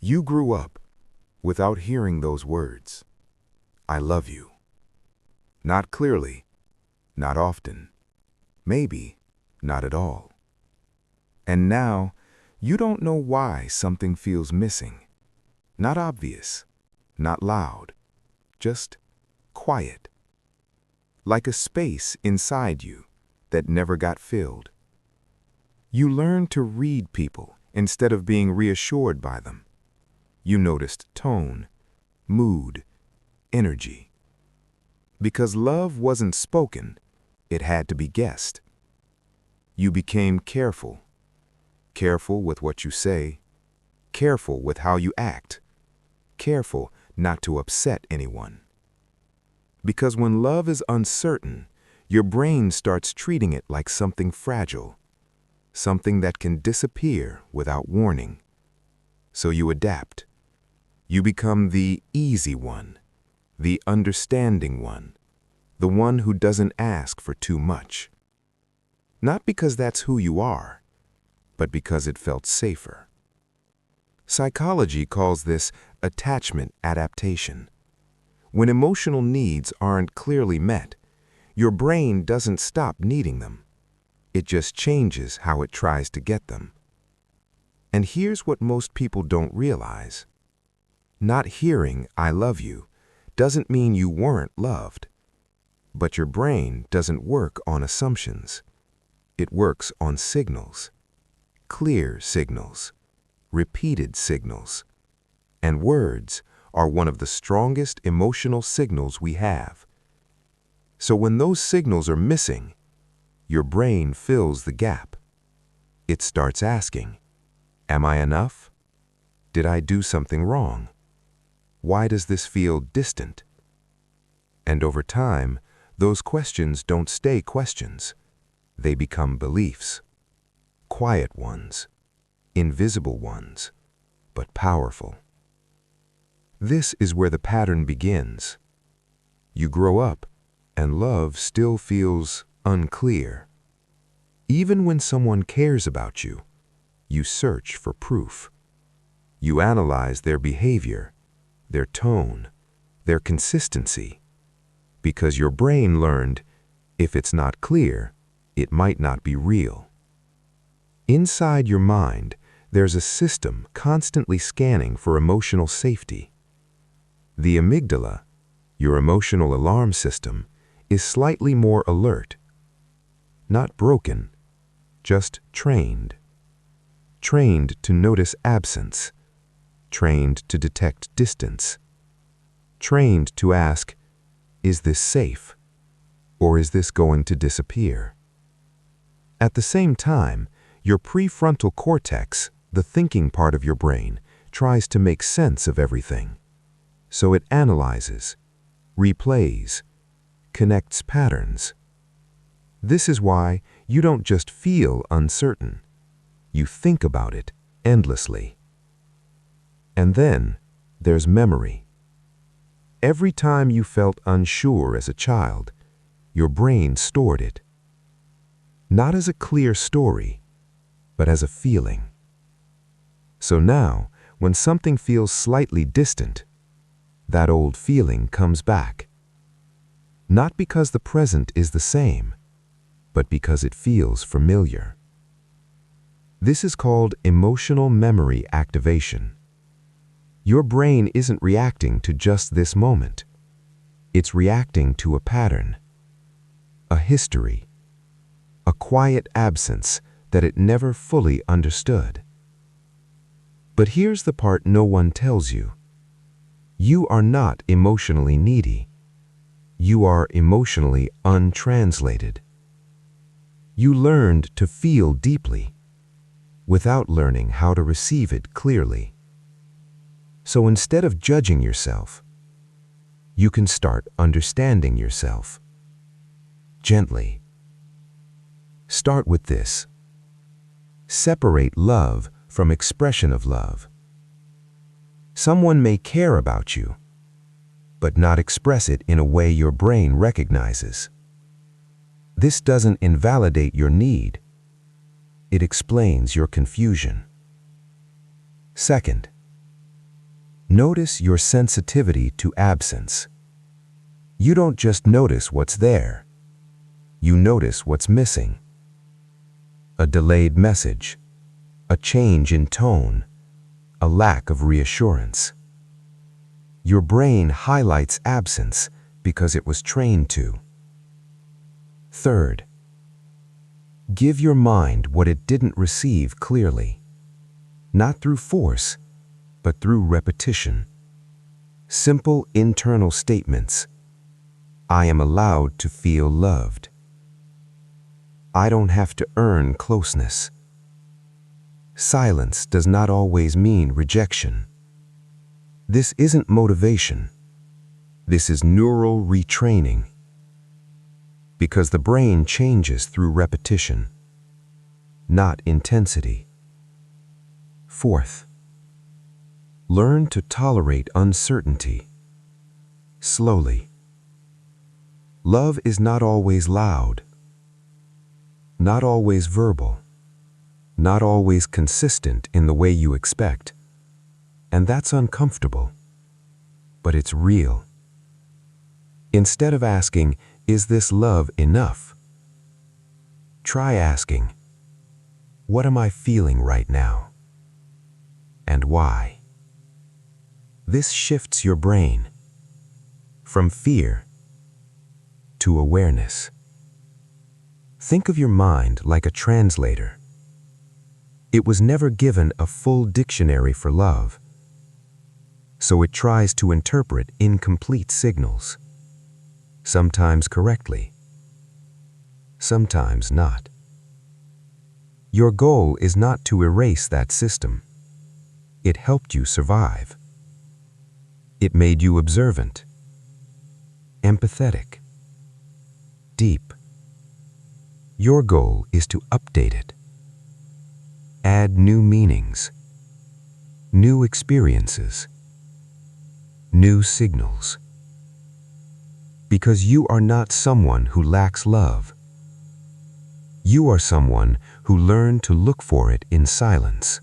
You grew up without hearing those words. I love you. Not clearly, not often, maybe not at all. And now, you don't know why something feels missing. Not obvious, not loud, just quiet. Like a space inside you that never got filled. You learned to read people instead of being reassured by them. You noticed tone, mood, energy. Because love wasn't spoken, it had to be guessed. You became careful. Careful with what you say, careful with how you act, careful not to upset anyone. Because when love is uncertain, your brain starts treating it like something fragile, something that can disappear without warning. So you adapt. You become the easy one, the understanding one, the one who doesn't ask for too much. Not because that's who you are, but because it felt safer. Psychology calls this attachment adaptation. When emotional needs aren't clearly met, your brain doesn't stop needing them. It just changes how it tries to get them. And here's what most people don't realize. Not hearing "I love you" doesn't mean you weren't loved. But your brain doesn't work on assumptions. It works on signals. Clear signals, repeated signals. And words are one of the strongest emotional signals we have. So when those signals are missing, your brain fills the gap. It starts asking, am I enough? Did I do something wrong? Why does this feel distant? And over time, those questions don't stay questions. They become beliefs. Quiet ones, invisible ones, but powerful. This is where the pattern begins. You grow up, and love still feels unclear. Even when someone cares about you, you search for proof. You analyze their behavior, their tone, their consistency, because your brain learned, if it's not clear, it might not be real. Inside your mind, there's a system constantly scanning for emotional safety. The amygdala, your emotional alarm system, is slightly more alert. Not broken, just trained. Trained to notice absence. Trained to detect distance. Trained to ask, is this safe? Or is this going to disappear? At the same time, your prefrontal cortex, the thinking part of your brain, tries to make sense of everything. So it analyzes, replays, connects patterns. This is why you don't just feel uncertain. You think about it endlessly. And then there's memory. Every time you felt unsure as a child, your brain stored it. Not as a clear story, but as a feeling. So now, when something feels slightly distant, that old feeling comes back. Not because the present is the same, but because it feels familiar. This is called emotional memory activation. Your brain isn't reacting to just this moment. It's reacting to a pattern, a history, a quiet absence that it never fully understood. But here's the part no one tells you. You are not emotionally needy. You are emotionally untranslated. You learned to feel deeply without learning how to receive it clearly. So instead of judging yourself, you can start understanding yourself. Gently. Start with this. Separate love from expression of love. Someone may care about you, but not express it in a way your brain recognizes. This doesn't invalidate your need. It explains your confusion. Second, Notice your sensitivity to absence. You don't just notice what's there. You notice what's missing. A delayed message, a change in tone, a lack of reassurance. Your brain highlights absence because it was trained to. Third, give your mind what it didn't receive clearly, not through force, but through repetition. Simple internal statements. I am allowed to feel loved. I don't have to earn closeness. Silence does not always mean rejection. This isn't motivation. This is neural retraining. Because the brain changes through repetition, not intensity. Fourth, learn to tolerate uncertainty. Slowly. Love is not always loud, not always verbal, not always consistent in the way you expect. And that's uncomfortable, but it's real. Instead of asking, is this love enough? Try asking, what am I feeling right now? And why? This shifts your brain from fear to awareness. Think of your mind like a translator. It was never given a full dictionary for love, so it tries to interpret incomplete signals, sometimes correctly, sometimes not. Your goal is not to erase that system. It helped you survive. It made you observant, empathetic, deep. Your goal is to update it. Add new meanings, new experiences, new signals. Because you are not someone who lacks love. You are someone who learned to look for it in silence.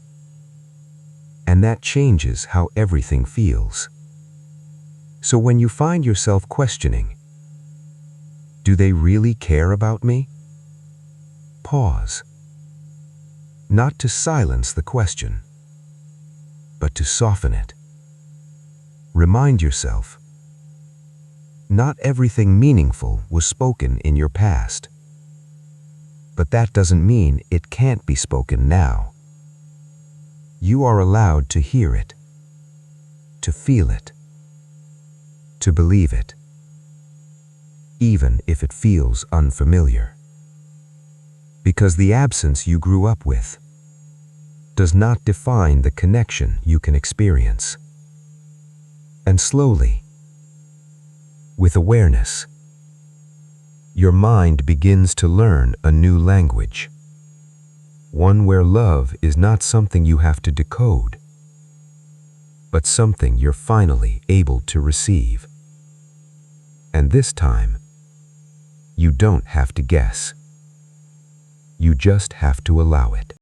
And that changes how everything feels. So when you find yourself questioning, do they really care about me? Pause. Not to silence the question, but to soften it. Remind yourself, not everything meaningful was spoken in your past. But that doesn't mean it can't be spoken now. You are allowed to hear it, to feel it, to believe it, even if it feels unfamiliar. Because the absence you grew up with does not define the connection you can experience. And slowly, with awareness, your mind begins to learn a new language, one where love is not something you have to decode, but something you're finally able to receive. And this time, you don't have to guess. You just have to allow it.